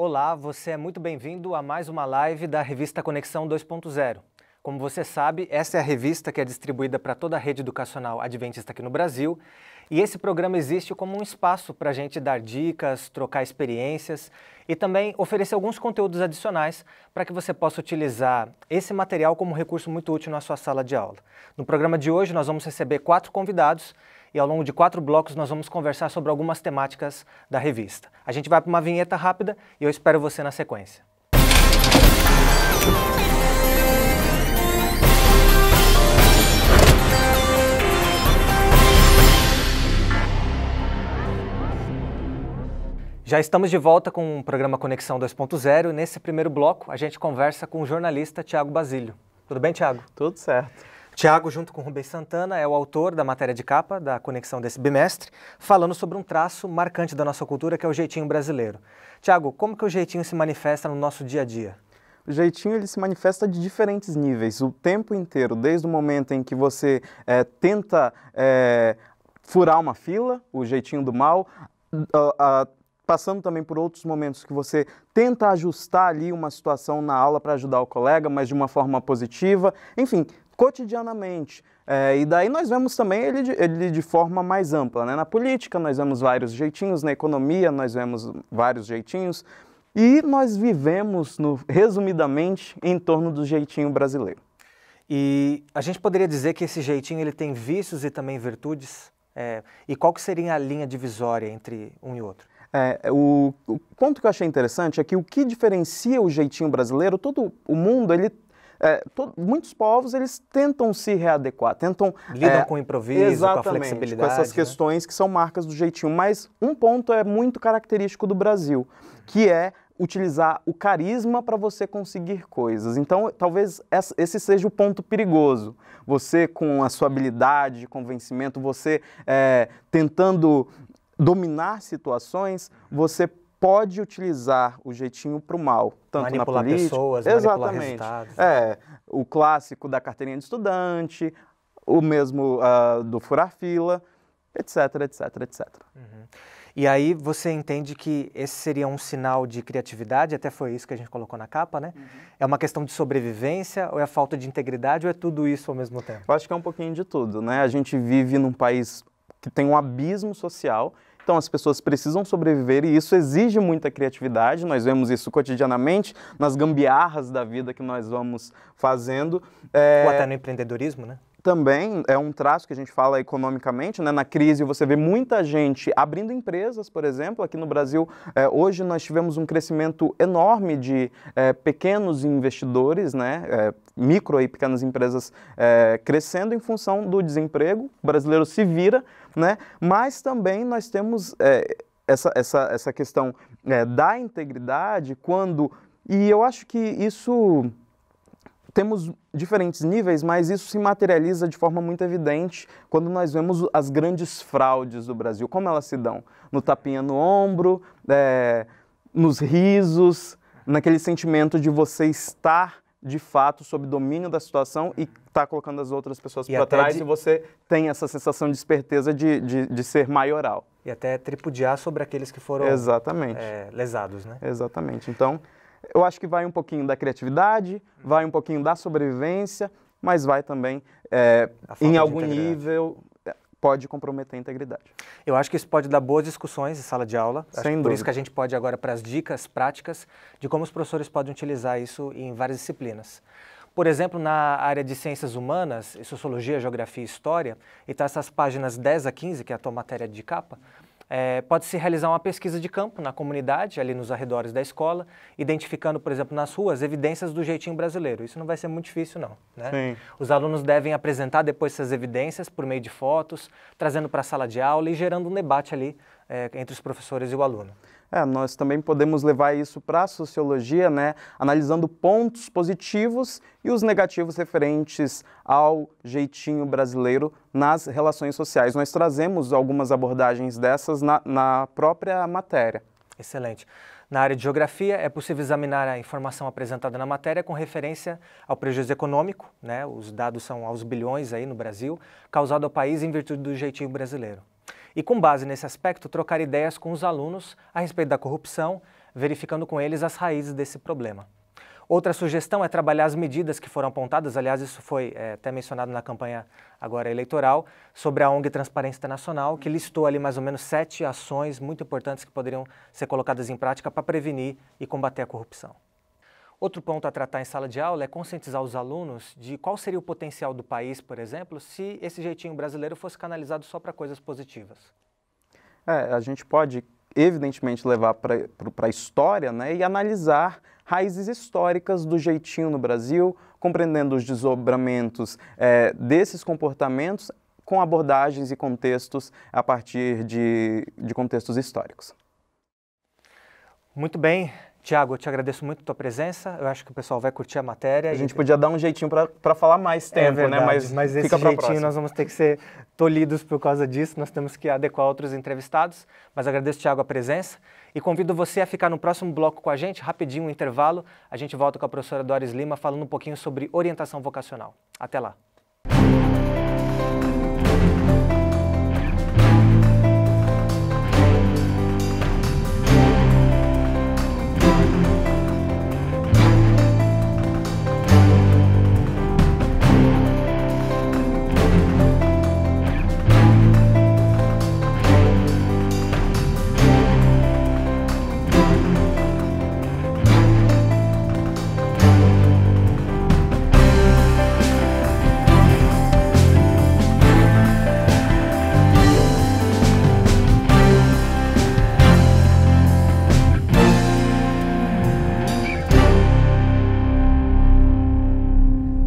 Olá, você é muito bem-vindo a mais uma live da revista Conexão 2.0. Como você sabe, essa é a revista que é distribuída para toda a rede educacional adventista aqui no Brasil, e esse programa existe como um espaço para a gente dar dicas, trocar experiências e também oferecer alguns conteúdos adicionais para que você possa utilizar esse material como recurso muito útil na sua sala de aula. No programa de hoje nós vamos receber 4 convidados e ao longo de 4 blocos nós vamos conversar sobre algumas temáticas da revista. A gente vai para uma vinheta rápida e eu espero você na sequência. Já estamos de volta com o programa Conexão 2.0 e nesse primeiro bloco a gente conversa com o jornalista Thiago Basílio. Tudo bem, Thiago? Tudo certo. Thiago, junto com o Rubens Santana, é o autor da matéria de capa da Conexão desse bimestre, falando sobre um traço marcante da nossa cultura, que é o jeitinho brasileiro. Thiago, como que o jeitinho se manifesta no nosso dia a dia? O jeitinho ele se manifesta de diferentes níveis, o tempo inteiro, desde o momento em que você tenta furar uma fila, o jeitinho do mal, passando também por outros momentos que você tenta ajustar ali uma situação na aula para ajudar o colega, mas de uma forma positiva, enfim, cotidianamente. E daí nós vemos também ele de forma mais ampla, né? Na política nós vemos vários jeitinhos, na economia nós vemos vários jeitinhos, e nós vivemos, resumidamente, em torno do jeitinho brasileiro. E a gente poderia dizer que esse jeitinho ele tem vícios e também virtudes? E qual que seria a linha divisória entre um e outro? O ponto que eu achei interessante é que o que diferencia o jeitinho brasileiro, todo o mundo, muitos povos, eles tentam se readequar, lidam com o improviso, com a flexibilidade, com essas questões, né, que são marcas do jeitinho. Mas um ponto é muito característico do Brasil, que é utilizar o carisma para você conseguir coisas. Então, talvez esse seja o ponto perigoso. Você, com a sua habilidade de convencimento, você tentando dominar situações, você pode utilizar o jeitinho para o mal, tanto manipular na política, pessoas, exatamente, manipular resultados. O clássico da carteirinha de estudante, o mesmo do furar fila, etc, etc, etc. Uhum. E aí você entende que esse seria um sinal de criatividade, até foi isso que a gente colocou na capa, né? Uhum. É uma questão de sobrevivência, ou é falta de integridade, ou é tudo isso ao mesmo tempo? Eu acho que é um pouquinho de tudo, né? A gente vive num país que tem um abismo social, então as pessoas precisam sobreviver e isso exige muita criatividade, nós vemos isso cotidianamente, nas gambiarras da vida que nós vamos fazendo. Ou até no empreendedorismo, né? Também é um traço que a gente fala economicamente, né? Na crise você vê muita gente abrindo empresas, por exemplo, aqui no Brasil, hoje nós tivemos um crescimento enorme de pequenos investidores, né? Micro e pequenas empresas crescendo em função do desemprego, o brasileiro se vira, né? Mas também nós temos essa questão da integridade e eu acho que isso... Temos diferentes níveis, mas isso se materializa de forma muito evidente quando nós vemos as grandes fraudes do Brasil. Como elas se dão? No tapinha no ombro, nos risos, naquele sentimento de você estar, de fato, sob domínio da situação e estar colocando as outras pessoas para trás e você tem essa sensação de esperteza de ser maioral. E até tripudiar sobre aqueles que foram lesados, né? Exatamente. Então, eu acho que vai um pouquinho da criatividade, vai um pouquinho da sobrevivência, mas vai também, em algum nível, pode comprometer a integridade. Eu acho que isso pode dar boas discussões em sala de aula. Sem dúvida. Por isso que a gente pode ir agora para as dicas práticas de como os professores podem utilizar isso em várias disciplinas. Por exemplo, na área de ciências humanas, sociologia, geografia e história, e tá essas páginas 10 a 15, que é a tua matéria de capa, pode-se realizar uma pesquisa de campo na comunidade, ali nos arredores da escola, identificando, por exemplo, nas ruas, evidências do jeitinho brasileiro. Isso não vai ser muito difícil, não, né? Sim. Os alunos devem apresentar depois essas evidências por meio de fotos, trazendo para a sala de aula e gerando um debate ali entre os professores e o aluno. Nós também podemos levar isso para a sociologia, né, analisando pontos positivos e os negativos referentes ao jeitinho brasileiro nas relações sociais. Nós trazemos algumas abordagens dessas na própria matéria. Excelente. Na área de geografia, é possível examinar a informação apresentada na matéria com referência ao prejuízo econômico, né, os dados são aos bilhões aí no Brasil, causado ao país em virtude do jeitinho brasileiro. E com base nesse aspecto, trocar ideias com os alunos a respeito da corrupção, verificando com eles as raízes desse problema. Outra sugestão é trabalhar as medidas que foram apontadas, aliás, isso foi até mencionado na campanha agora eleitoral, sobre a ONG Transparência Internacional, que listou ali mais ou menos 7 ações muito importantes que poderiam ser colocadas em prática para prevenir e combater a corrupção. Outro ponto a tratar em sala de aula é conscientizar os alunos de qual seria o potencial do país, por exemplo, se esse jeitinho brasileiro fosse canalizado só para coisas positivas. A gente pode, evidentemente, levar para a história, né, e analisar raízes históricas do jeitinho no Brasil, compreendendo os desdobramentos desses comportamentos com abordagens e contextos a partir de contextos históricos. Muito bem. Tiago, eu te agradeço muito a tua presença, eu acho que o pessoal vai curtir a matéria. A gente podia dar um jeitinho para falar mais tempo, verdade, né? Mas esse fica jeitinho nós vamos ter que ser tolhidos por causa disso, nós temos que adequar outros entrevistados, mas agradeço, Tiago, a presença e convido você a ficar no próximo bloco com a gente, rapidinho, um intervalo, a gente volta com a professora Doris Lima falando um pouquinho sobre orientação vocacional. Até lá!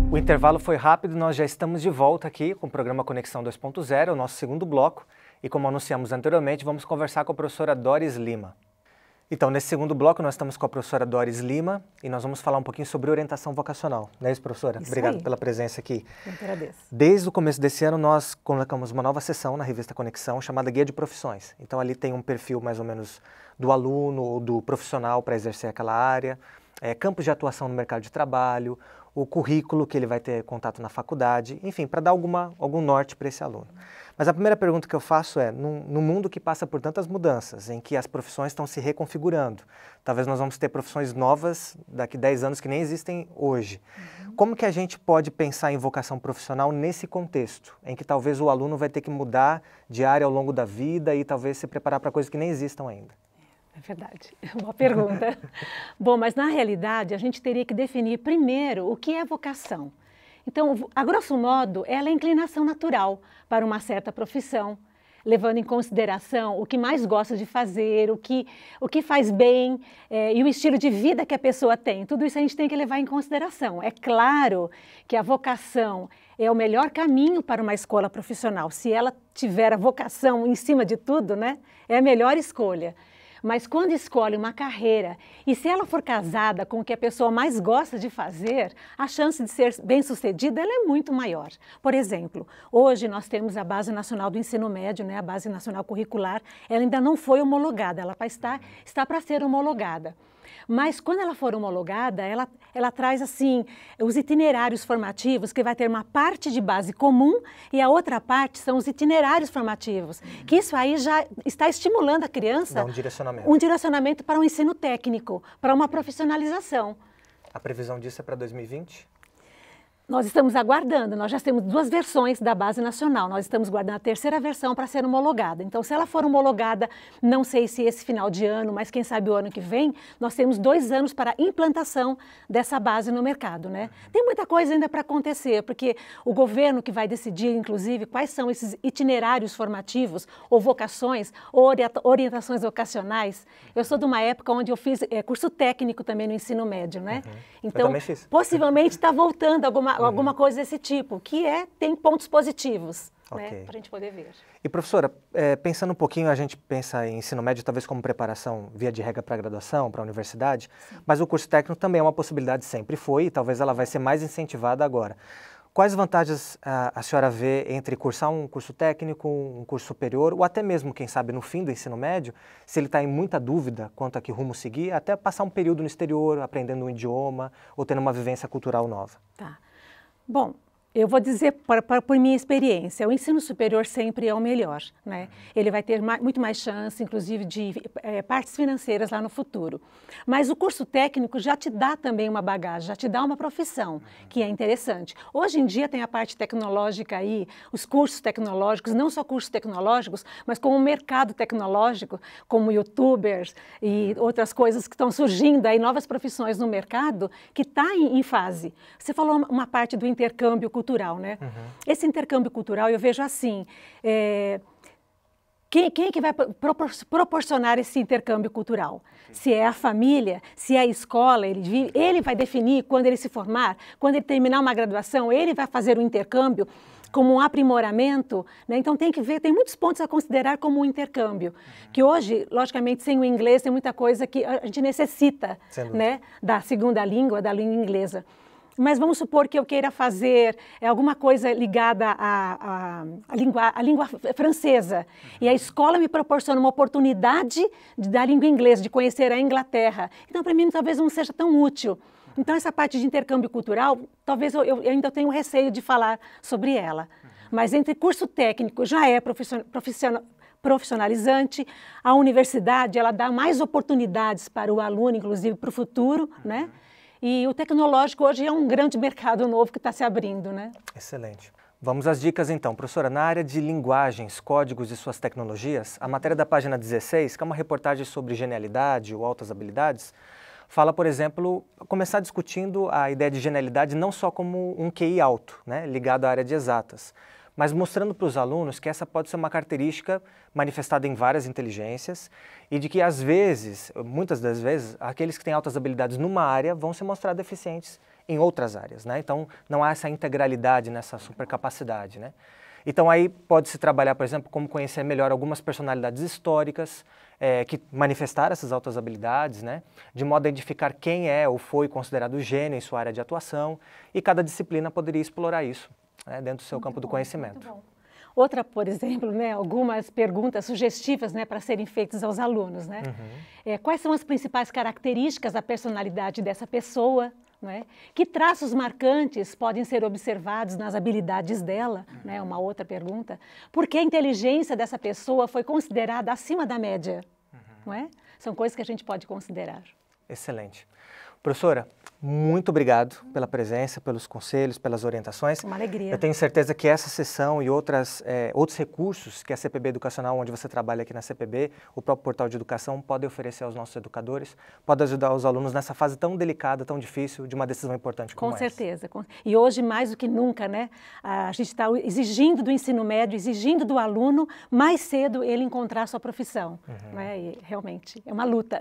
O intervalo foi rápido, nós já estamos de volta aqui com o programa Conexão 2.0, o nosso segundo bloco, e como anunciamos anteriormente, vamos conversar com a professora Doris Lima. Então, nesse segundo bloco, nós estamos com a professora Doris Lima e nós vamos falar um pouquinho sobre orientação vocacional. Não é isso, professora? Isso Obrigado aí. pela presença aqui. Eu agradeço. Desde o começo desse ano, nós colocamos uma nova seção na revista Conexão chamada Guia de Profissões. Então, ali tem um perfil mais ou menos do aluno ou do profissional para exercer aquela área, campos de atuação no mercado de trabalho, o currículo que ele vai ter contato na faculdade, enfim, para dar algum norte para esse aluno. Mas a primeira pergunta que eu faço é, no mundo que passa por tantas mudanças, em que as profissões estão se reconfigurando, talvez nós vamos ter profissões novas daqui a 10 anos que nem existem hoje. Como que a gente pode pensar em vocação profissional nesse contexto, em que talvez o aluno vai ter que mudar de área ao longo da vida e talvez se preparar para coisas que nem existam ainda? É verdade, boa pergunta. Bom, mas na realidade a gente teria que definir primeiro o que é vocação. Então, a grosso modo, ela é a inclinação natural para uma certa profissão, levando em consideração o que mais gosta de fazer, o que faz bem e o estilo de vida que a pessoa tem. Tudo isso a gente tem que levar em consideração. É claro que a vocação é o melhor caminho para uma escola profissional. Se ela tiver a vocação em cima de tudo, né, é a melhor escolha. Mas quando escolhe uma carreira e se ela for casada com o que a pessoa mais gosta de fazer, a chance de ser bem-sucedida ela é muito maior. Por exemplo, hoje nós temos a Base Nacional do Ensino Médio, né, a Base Nacional Curricular, ela ainda não foi homologada, ela está para ser homologada. Mas quando ela for homologada, ela traz assim os itinerários formativos, que vai ter uma parte de base comum e a outra parte são os itinerários formativos, que isso aí já está estimulando a criança Dá um direcionamento para um ensino técnico, para uma profissionalização. A previsão disso é para 2020? Nós estamos aguardando, nós já temos 2 versões da Base Nacional, nós estamos guardando a 3ª versão para ser homologada. Então, se ela for homologada, não sei se esse final de ano, mas quem sabe o ano que vem, nós temos 2 anos para a implantação dessa base no mercado, né? Tem muita coisa ainda para acontecer, porque o governo que vai decidir, inclusive, quais são esses itinerários formativos, ou vocações, ou orientações vocacionais. Eu sou de uma época onde eu fiz curso técnico também no ensino médio, né? Então, possivelmente está voltando alguma coisa desse tipo, que tem pontos positivos, né, para a gente poder ver. E professora, pensando um pouquinho, a gente pensa em ensino médio talvez como preparação via de regra para a graduação, para a universidade, sim, mas o curso técnico também é uma possibilidade, sempre foi, e talvez ela vai ser mais incentivada agora. Quais vantagens a senhora vê entre cursar um curso técnico, um curso superior, ou até mesmo, quem sabe, no fim do ensino médio, se ele está em muita dúvida quanto a que rumo seguir, até passar um período no exterior, aprendendo um idioma, ou tendo uma vivência cultural nova? Tá. Bom, Eu vou dizer por minha experiência, o ensino superior sempre é o melhor, né? Ele vai ter muito mais chance, inclusive, de partes financeiras lá no futuro. Mas o curso técnico já te dá também uma bagagem, já te dá uma profissão, que é interessante. Hoje em dia tem a parte tecnológica aí, os cursos tecnológicos, não só cursos tecnológicos, mas como o mercado tecnológico, como youtubers e outras coisas que estão surgindo aí, novas profissões no mercado, que está em fase. Você falou uma parte do intercâmbio cultural, né? Esse intercâmbio cultural eu vejo assim, quem é que vai proporcionar esse intercâmbio cultural? Se é a família, se é a escola, ele vai definir quando ele se formar, quando ele terminar uma graduação, ele vai fazer o intercâmbio como um aprimoramento, né? Então tem que ver, tem muitos pontos a considerar como um intercâmbio, que hoje, logicamente, sem o inglês tem muita coisa que a gente necessita, né? Da segunda língua, da língua inglesa. Mas vamos supor que eu queira fazer alguma coisa ligada à língua francesa. E a escola me proporciona uma oportunidade da língua inglesa, de conhecer a Inglaterra. Então, para mim, talvez não seja tão útil. Então, essa parte de intercâmbio cultural, talvez eu ainda tenha receio de falar sobre ela. Mas entre curso técnico já é profissionalizante, a universidade ela dá mais oportunidades para o aluno, inclusive para o futuro, né? E o tecnológico hoje é um grande mercado novo que está se abrindo, né? Excelente. Vamos às dicas então. Professora, na área de linguagens, códigos e suas tecnologias, a matéria da página 16, que é uma reportagem sobre genialidade ou altas habilidades, fala, por exemplo, começar discutindo a ideia de genialidade não só como um QI alto, né, ligado à área de exatas, mas mostrando para os alunos que essa pode ser uma característica manifestada em várias inteligências e de que, às vezes, muitas das vezes, aqueles que têm altas habilidades numa área vão se mostrar deficientes em outras áreas, né? Então, não há essa integralidade nessa supercapacidade, né? Então, aí pode-se trabalhar, por exemplo, como conhecer melhor algumas personalidades históricas que manifestaram essas altas habilidades, né? De modo a identificar quem é ou foi considerado gênio em sua área de atuação, e cada disciplina poderia explorar isso, né, dentro do seu campo do conhecimento. Outra, por exemplo, né, algumas perguntas sugestivas, né, para serem feitas aos alunos, né? Quais são as principais características da personalidade dessa pessoa? Né? Que traços marcantes podem ser observados nas habilidades dela? Né? Uma outra pergunta. Por que a inteligência dessa pessoa foi considerada acima da média? Não é? São coisas que a gente pode considerar. Excelente. Professora, muito obrigado pela presença, pelos conselhos, pelas orientações. Uma alegria. Eu tenho certeza que essa sessão e outros recursos que a CPB Educacional, onde você trabalha aqui na CPB, o próprio portal de educação, pode oferecer aos nossos educadores, pode ajudar os alunos nessa fase tão delicada, tão difícil, de uma decisão importante como essa. Com certeza. E hoje, mais do que nunca, né, a gente está exigindo do ensino médio, exigindo do aluno, mais cedo ele encontrar a sua profissão. Né? E realmente, é uma luta.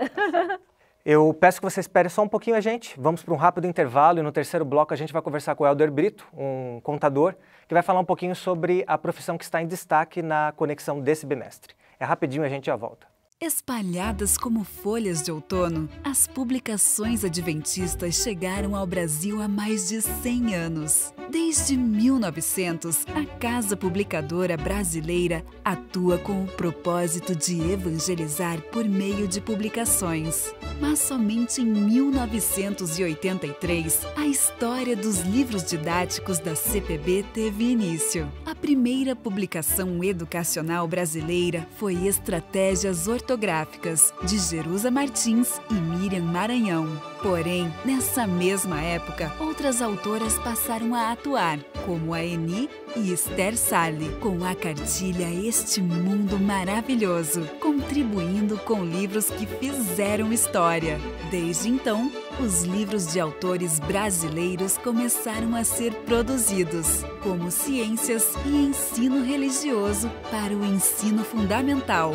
Eu peço que você espere só um pouquinho a gente, vamos para um rápido intervalo e no terceiro bloco a gente vai conversar com o Helder Brito, um contador, que vai falar um pouquinho sobre a profissão que está em destaque na conexão desse bimestre. É rapidinho, a gente já volta. Espalhadas como folhas de outono, as publicações adventistas chegaram ao Brasil há mais de 100 anos. Desde 1900, a Casa Publicadora Brasileira atua com o propósito de evangelizar por meio de publicações. Mas somente em 1983, a história dos livros didáticos da CPB teve início. A primeira publicação educacional brasileira foi Estratégias Ortográficas, de Jerusa Martins e Miriam Maranhão. Porém, nessa mesma época, outras autoras passaram a atuar, como a Eni e Esther Sarli, com a cartilha Este Mundo Maravilhoso, contribuindo com livros que fizeram história. Desde então, os livros de autores brasileiros começaram a ser produzidos, como Ciências e Ensino Religioso para o Ensino Fundamental.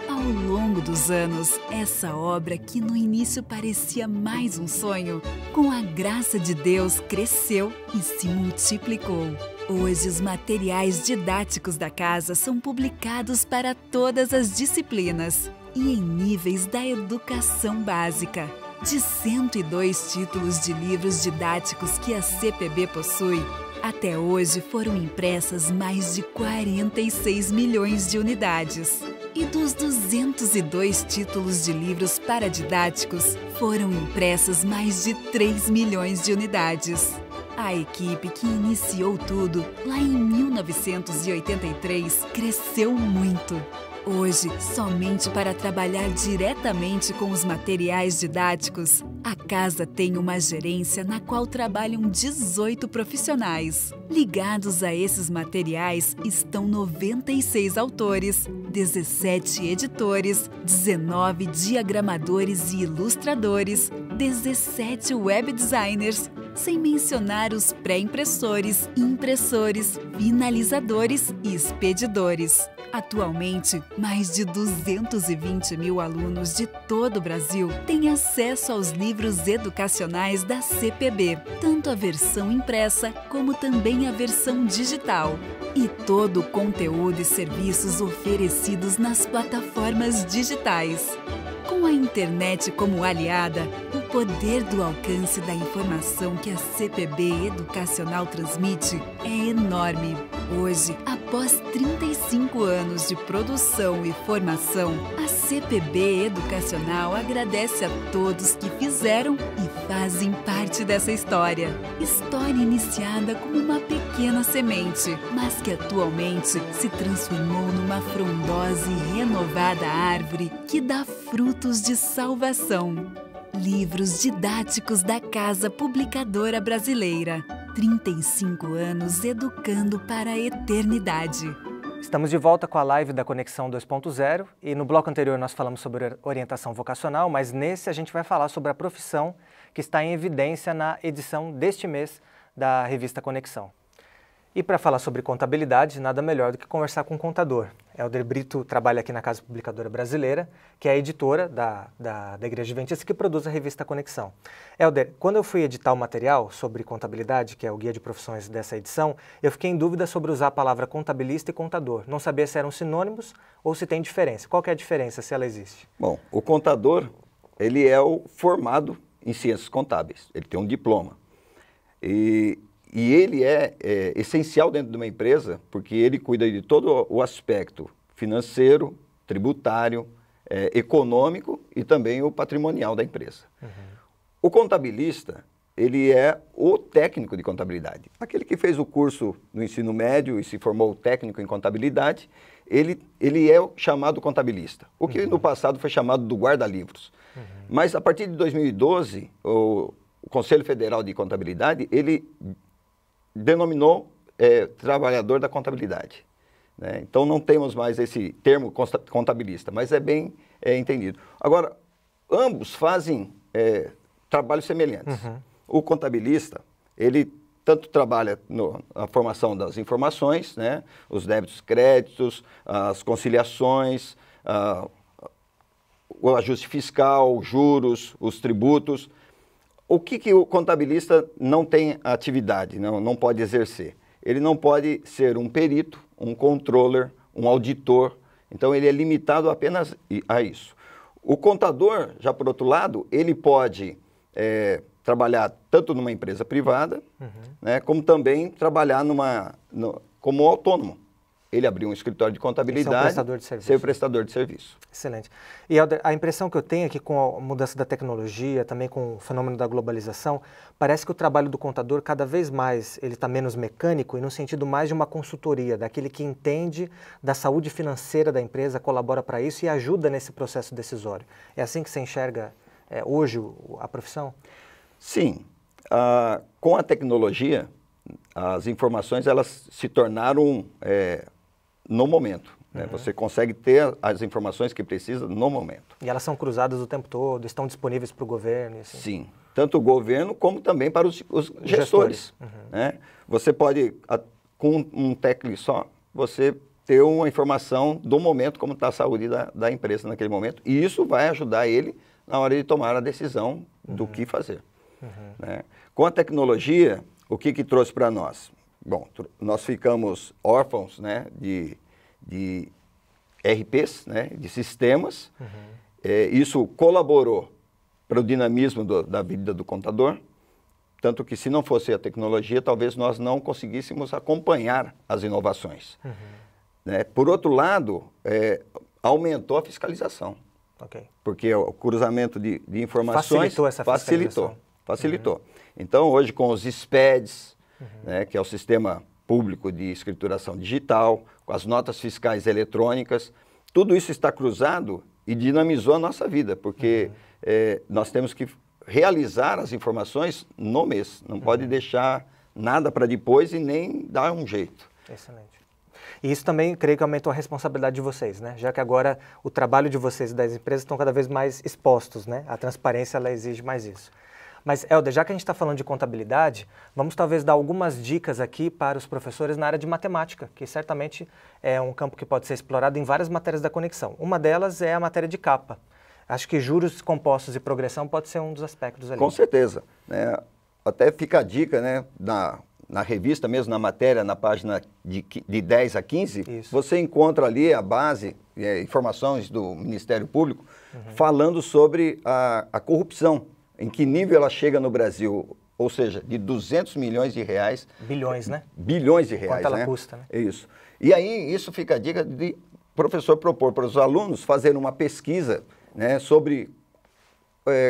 Ao longo dos anos, essa obra, que no início parecia mais um sonho, com a graça de Deus cresceu e se multiplicou. Hoje, os materiais didáticos da casa são publicados para todas as disciplinas e em níveis da educação básica. De 102 títulos de livros didáticos que a CPB possui, até hoje foram impressas mais de 46 milhões de unidades. E dos 202 títulos de livros paradidáticos, foram impressas mais de 3 milhões de unidades. A equipe que iniciou tudo lá em 1983 cresceu muito. Hoje, somente para trabalhar diretamente com os materiais didáticos, a casa tem uma gerência na qual trabalham 18 profissionais. Ligados a esses materiais estão 96 autores, 17 editores, 19 diagramadores e ilustradores, 17 web designers, sem mencionar os pré-impressores, impressores, finalizadores e expedidores. Atualmente, mais de 220 mil alunos de todo o Brasil têm acesso aos livros educacionais da CPB, tanto a versão impressa como também a versão digital. E todo o conteúdo e serviços oferecidos nas plataformas digitais. Com a internet como aliada, o poder do alcance da informação que a CPB Educacional transmite é enorme. Hoje, após 35 anos de produção e formação, a CPB Educacional agradece a todos que fizeram e fazem parte dessa história. História iniciada como uma pequena semente, mas que atualmente se transformou numa frondosa e renovada árvore que dá frutos de salvação. Livros didáticos da Casa Publicadora Brasileira. 35 anos educando para a eternidade. Estamos de volta com a live da Conexão 2.0 e no bloco anterior nós falamos sobre orientação vocacional, mas nesse a gente vai falar sobre a profissão que está em evidência na edição deste mês da revista Conexão. E para falar sobre contabilidade, nada melhor do que conversar com um contador. Helder Brito trabalha aqui na Casa Publicadora Brasileira, que é a editora da Igreja Adventista que produz a revista Conexão. Helder, quando eu fui editar o material sobre contabilidade, que é o guia de profissões dessa edição, eu fiquei em dúvida sobre usar a palavra contabilista e contador. Não sabia se eram sinônimos ou se tem diferença. Qual que é a diferença, se ela existe? Bom, o contador, ele é o formado em ciências contábeis. Ele tem um diploma. E ele é essencial dentro de uma empresa porque ele cuida de todo o aspecto financeiro, tributário, econômico e também o patrimonial da empresa. Uhum. O contabilista, ele é o técnico de contabilidade. Aquele que fez o curso no ensino médio e se formou técnico em contabilidade, ele é o chamado contabilista. O que no passado foi chamado do guarda-livros. Uhum. Mas a partir de 2012, o Conselho Federal de Contabilidade, ele denominou trabalhador da contabilidade. Né? Então não temos mais esse termo contabilista, mas é bem entendido. Agora, ambos fazem trabalhos semelhantes. Uhum. O contabilista, ele tanto trabalha na formação das informações, né? Os débitos e créditos, as conciliações, o ajuste fiscal, juros, os tributos. O que o contabilista não tem atividade, não pode exercer? Ele não pode ser um perito, um controller, um auditor. Então, ele é limitado apenas a isso. O contador, já por outro lado, ele pode trabalhar tanto numa empresa privada, né, como também trabalhar como autônomo. Ele abriu um escritório de contabilidade, ser prestador de serviço. Excelente. E Helder, a impressão que eu tenho é que com a mudança da tecnologia, também com o fenômeno da globalização, parece que o trabalho do contador cada vez mais ele está menos mecânico e no sentido mais de uma consultoria, daquele que entende da saúde financeira da empresa, colabora para isso e ajuda nesse processo decisório. É assim que você enxerga hoje a profissão? Sim. Com a tecnologia, as informações elas se tornaram no momento. Né? Você consegue ter as informações que precisa no momento. E elas são cruzadas o tempo todo, estão disponíveis para o governo? Assim. Sim, tanto o governo como também para os gestores. Né? Você pode, com um teclado só, você ter uma informação do momento, como está a saúde da empresa naquele momento, e isso vai ajudar ele na hora de tomar a decisão do que fazer. Né? Com a tecnologia, o que trouxe para nós? Bom, nós ficamos órfãos, né, de RPs, né, de sistemas. Isso colaborou para o dinamismo da vida do contador, tanto que se não fosse a tecnologia, talvez nós não conseguíssemos acompanhar as inovações. Né? Por outro lado, aumentou a fiscalização, porque o cruzamento de informações facilitou essa fiscalização. Facilitou. Então, hoje, com os SPEDs, né, que é o Sistema Público de Escrituração Digital, com as notas fiscais eletrônicas, tudo isso está cruzado e dinamizou a nossa vida, porque nós temos que realizar as informações no mês. Não pode deixar nada para depois e nem dar um jeito. Excelente. E isso também, creio que aumentou a responsabilidade de vocês, né? Já que agora o trabalho de vocês e das empresas estão cada vez mais expostos, né? A transparência, ela exige mais isso. Mas, Helder, já que a gente está falando de contabilidade, vamos talvez dar algumas dicas aqui para os professores na área de matemática, que certamente é um campo que pode ser explorado em várias matérias da conexão. Uma delas é a matéria de capa. Acho que juros compostos e progressão pode ser um dos aspectos ali. Com certeza, né? Até fica a dica, né, na revista mesmo, na matéria, na página de 10 a 15, isso. Você encontra ali a base, informações do Ministério Público, falando sobre a corrupção, em que nível ela chega no Brasil, ou seja, de 200 milhões de reais. Bilhões, né? Bilhões de reais, quanto ela custa, né? Isso. E aí, isso fica a dica de professor propor para os alunos fazerem uma pesquisa, né, sobre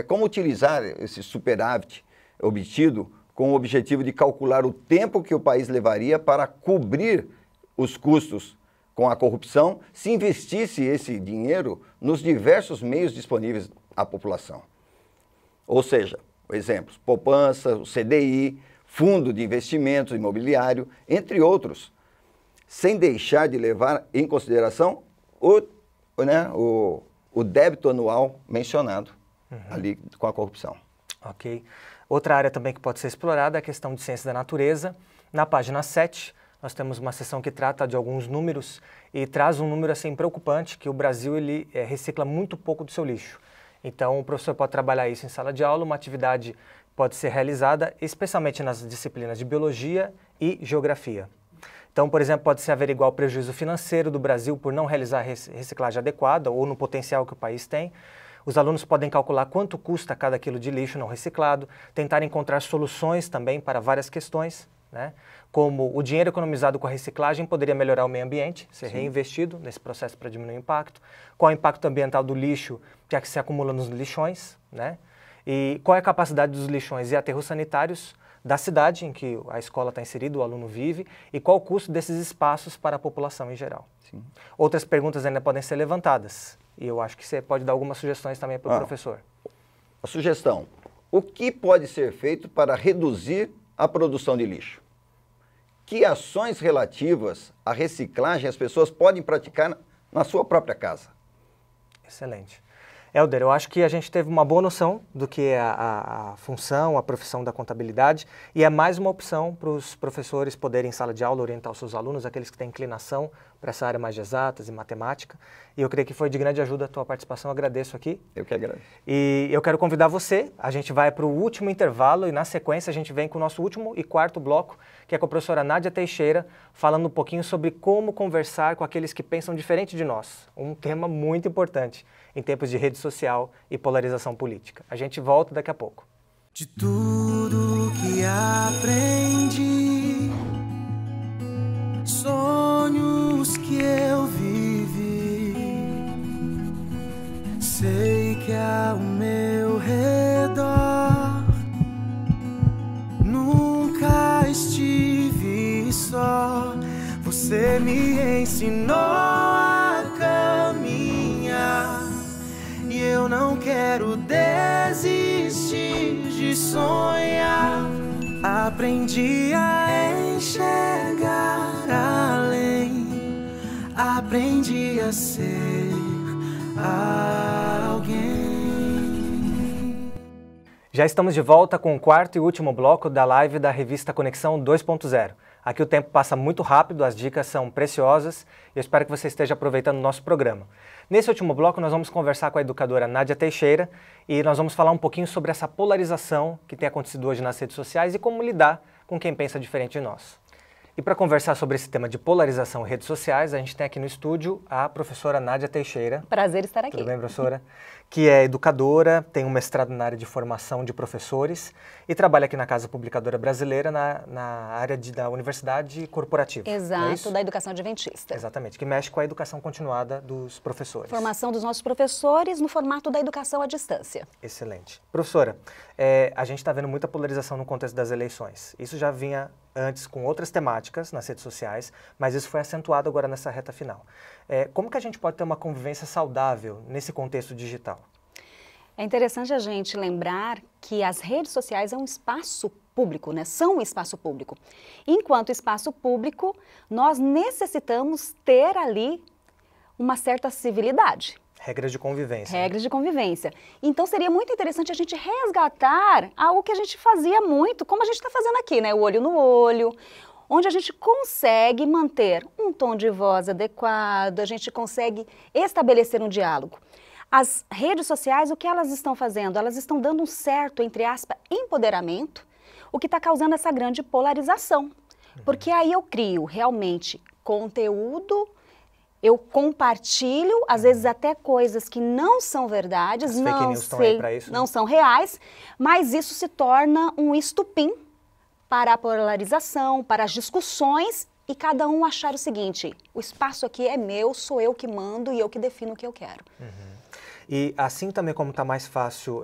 como utilizar esse superávit obtido com o objetivo de calcular o tempo que o país levaria para cobrir os custos com a corrupção se investisse esse dinheiro nos diversos meios disponíveis à população. Ou seja, exemplos, poupança, o CDI, fundo de investimento imobiliário, entre outros, sem deixar de levar em consideração o débito anual mencionado ali com a corrupção. Ok. Outra área também que pode ser explorada é a questão de ciência da natureza. Na página 7, nós temos uma seção que trata de alguns números e traz um número assim preocupante, que o Brasil ele recicla muito pouco do seu lixo. Então, o professor pode trabalhar isso em sala de aula, uma atividade pode ser realizada especialmente nas disciplinas de biologia e geografia. Então, por exemplo, pode-se averiguar o prejuízo financeiro do Brasil por não realizar reciclagem adequada ou no potencial que o país tem. Os alunos podem calcular quanto custa cada quilo de lixo não reciclado, tentar encontrar soluções também para várias questões, né? Como o dinheiro economizado com a reciclagem poderia melhorar o meio ambiente, ser reinvestido nesse processo para diminuir o impacto, qual é o impacto ambiental do lixo que se acumula nos lixões, né? E qual é a capacidade dos lixões e aterros sanitários da cidade em que a escola está inserida, o aluno vive, e qual o custo desses espaços para a população em geral. Sim. Outras perguntas ainda podem ser levantadas. E eu acho que você pode dar algumas sugestões também para o professor. A sugestão: o que pode ser feito para reduzir a produção de lixo? Que ações relativas à reciclagem as pessoas podem praticar na sua própria casa? Excelente. Helder, eu acho que a gente teve uma boa noção do que é a função, a profissão da contabilidade, e é mais uma opção para os professores poderem, em sala de aula, orientar os seus alunos, aqueles que têm inclinação para essa área mais de exatas e matemática. E eu creio que foi de grande ajuda a tua participação, eu agradeço aqui. Eu que agradeço. E eu quero convidar você, a gente vai para o último intervalo e na sequência a gente vem com o nosso último e quarto bloco, que é com a professora Nádia Teixeira, falando um pouquinho sobre como conversar com aqueles que pensam diferente de nós. Um tema muito importante em tempos de rede social e polarização política. A gente volta daqui a pouco. De tudo que aprendi, sonhos que eu vivi, sei que ao meu redor nunca estive só. Você me ensinou a caminhar e eu não quero desistir de sonhar. Aprendi a enxergar além, aprendi a ser alguém. Já estamos de volta com o quarto e último bloco da live da revista Conexão 2.0. Aqui o tempo passa muito rápido, as dicas são preciosas e eu espero que você esteja aproveitando o nosso programa. Nesse último bloco nós vamos conversar com a educadora Nádia Teixeira e nós vamos falar um pouquinho sobre essa polarização que tem acontecido hoje nas redes sociais e como lidar com quem pensa diferente de nós. E para conversar sobre esse tema de polarização em redes sociais, a gente tem aqui no estúdio a professora Nádia Teixeira. Prazer estar aqui. Tudo bem, professora? Que é educadora, tem um mestrado na área de formação de professores e trabalha aqui na Casa Publicadora Brasileira na área da Universidade Corporativa. Exato, da educação adventista. Exatamente, que mexe com a educação continuada dos professores. Formação dos nossos professores no formato da educação à distância. Excelente. Professora, a gente está vendo muita polarização no contexto das eleições. Isso já vinha antes com outras temáticas nas redes sociais, mas isso foi acentuado agora nessa reta final. Como que a gente pode ter uma convivência saudável nesse contexto digital? É interessante a gente lembrar que as redes sociais é um espaço público, né? São um espaço público. Enquanto espaço público, nós necessitamos ter ali uma certa civilidade. Regras de convivência. Regras de convivência. Então seria muito interessante a gente resgatar algo que a gente fazia muito, como a gente está fazendo aqui, né? O olho no olho, onde a gente consegue manter um tom de voz adequado, a gente consegue estabelecer um diálogo. As redes sociais, o que elas estão fazendo? Elas estão dando um certo, entre aspas, empoderamento, o que está causando essa grande polarização. Porque aí eu crio realmente conteúdo, eu compartilho, às vezes até coisas que não são verdades, As fake news estão aí pra isso, né? Não são reais, mas isso se torna um estupim para a polarização, para as discussões e cada um achar o seguinte, o espaço aqui é meu, sou eu que mando e eu que defino o que eu quero. E assim também como está mais fácil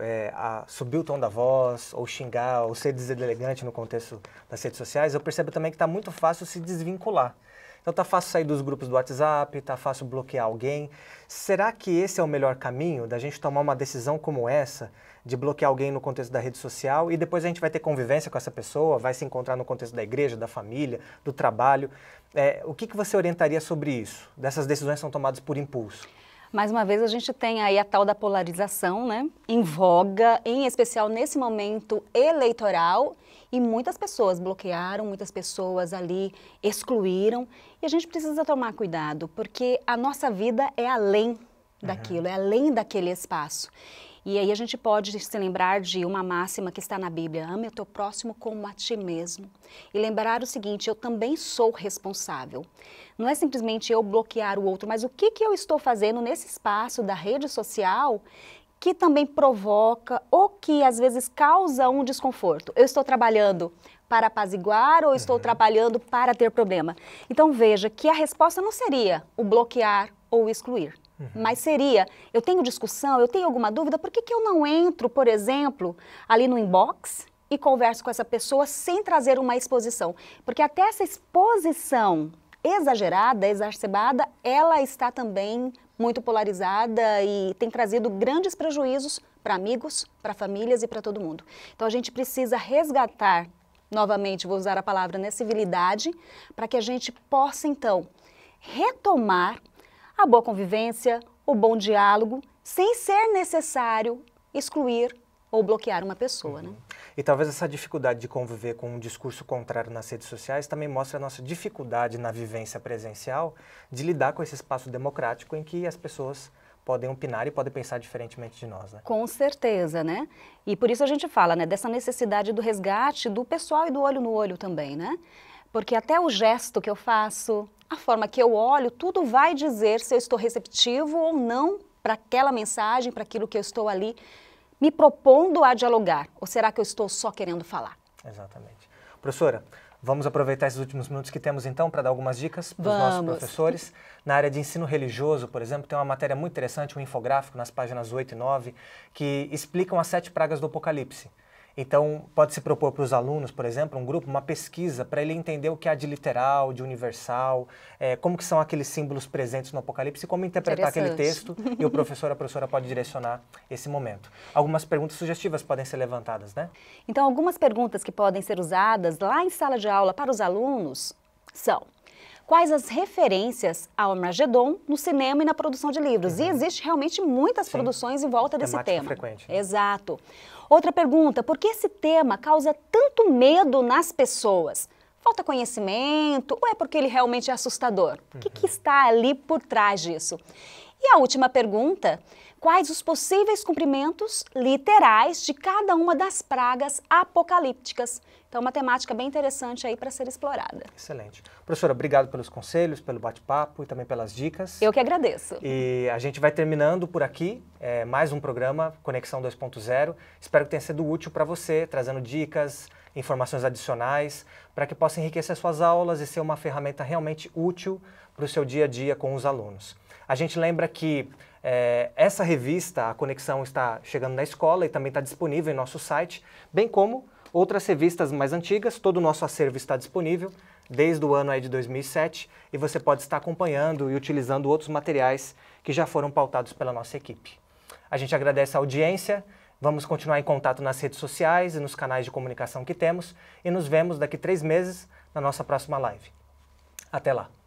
subir o tom da voz, ou xingar, ou ser deselegante no contexto das redes sociais, eu percebo também que está muito fácil se desvincular. Então está fácil sair dos grupos do WhatsApp, está fácil bloquear alguém. Será que esse é o melhor caminho da gente tomar uma decisão como essa, de bloquear alguém no contexto da rede social e depois a gente vai ter convivência com essa pessoa, vai se encontrar no contexto da igreja, da família, do trabalho? O que você orientaria sobre isso? Dessas decisões são tomadas por impulso? Mais uma vez a gente tem aí a tal da polarização, né, em voga, em especial nesse momento eleitoral, e muitas pessoas bloquearam, muitas pessoas ali excluíram, e a gente precisa tomar cuidado, porque a nossa vida é além daquilo, é além daquele espaço. E aí a gente pode se lembrar de uma máxima que está na Bíblia, ame o teu próximo como a ti mesmo. E lembrar o seguinte, eu também sou responsável. Não é simplesmente eu bloquear o outro, mas o que eu estou fazendo nesse espaço da rede social que também provoca ou que às vezes causa um desconforto. Eu estou trabalhando para apaziguar ou estou trabalhando para ter problema? Então veja que a resposta não seria o bloquear ou o excluir. Mas seria, eu tenho discussão, eu tenho alguma dúvida, por que eu não entro, por exemplo, ali no inbox e converso com essa pessoa sem trazer uma exposição? Porque até essa exposição exagerada, exacerbada, ela está também muito polarizada e tem trazido grandes prejuízos para amigos, para famílias e para todo mundo. Então a gente precisa resgatar, novamente vou usar a palavra, né, civilidade, para que a gente possa então retomar a boa convivência, o bom diálogo, sem ser necessário excluir ou bloquear uma pessoa, né? E talvez essa dificuldade de conviver com um discurso contrário nas redes sociais também mostra a nossa dificuldade na vivência presencial de lidar com esse espaço democrático em que as pessoas podem opinar e podem pensar diferentemente de nós, né? Com certeza, né? E por isso a gente fala, né, dessa necessidade do resgate do pessoal e do olho no olho também, né? Porque até o gesto que eu faço, a forma que eu olho, tudo vai dizer se eu estou receptivo ou não para aquela mensagem, para aquilo que eu estou ali me propondo a dialogar. Ou será que eu estou só querendo falar? Exatamente. Professora, vamos aproveitar esses últimos minutos que temos então para dar algumas dicas para os nossos professores. Na área de ensino religioso, por exemplo, tem uma matéria muito interessante, um infográfico nas páginas 8 e 9, que explicam as 7 pragas do Apocalipse. Então, pode-se propor para os alunos, por exemplo, um grupo, uma pesquisa, para ele entender o que há de literal, de universal, como que são aqueles símbolos presentes no Apocalipse, como interpretar aquele texto, e o professor, a professora pode direcionar esse momento. Algumas perguntas sugestivas podem ser levantadas, né? Então, algumas perguntas que podem ser usadas lá em sala de aula para os alunos são: quais as referências ao Armagedon no cinema e na produção de livros? E existe realmente muitas produções em volta desse tema. Frequente, né? Exato. Outra pergunta, por que esse tema causa tanto medo nas pessoas? Falta conhecimento ou é porque ele realmente é assustador? O que está ali por trás disso? E a última pergunta, quais os possíveis cumprimentos literais de cada uma das pragas apocalípticas. Então, uma temática bem interessante aí para ser explorada. Excelente. Professora, obrigado pelos conselhos, pelo bate-papo e também pelas dicas. Eu que agradeço. E a gente vai terminando por aqui, mais um programa, Conexão 2.0. Espero que tenha sido útil para você, trazendo dicas, informações adicionais, para que possa enriquecer suas aulas e ser uma ferramenta realmente útil para o seu dia a dia com os alunos. A gente lembra que essa revista, a Conexão, está chegando na escola e também está disponível em nosso site, bem como outras revistas mais antigas. Todo o nosso acervo está disponível desde o ano aí de 2007 e você pode estar acompanhando e utilizando outros materiais que já foram pautados pela nossa equipe. A gente agradece a audiência, vamos continuar em contato nas redes sociais e nos canais de comunicação que temos e nos vemos daqui 3 meses na nossa próxima live. Até lá!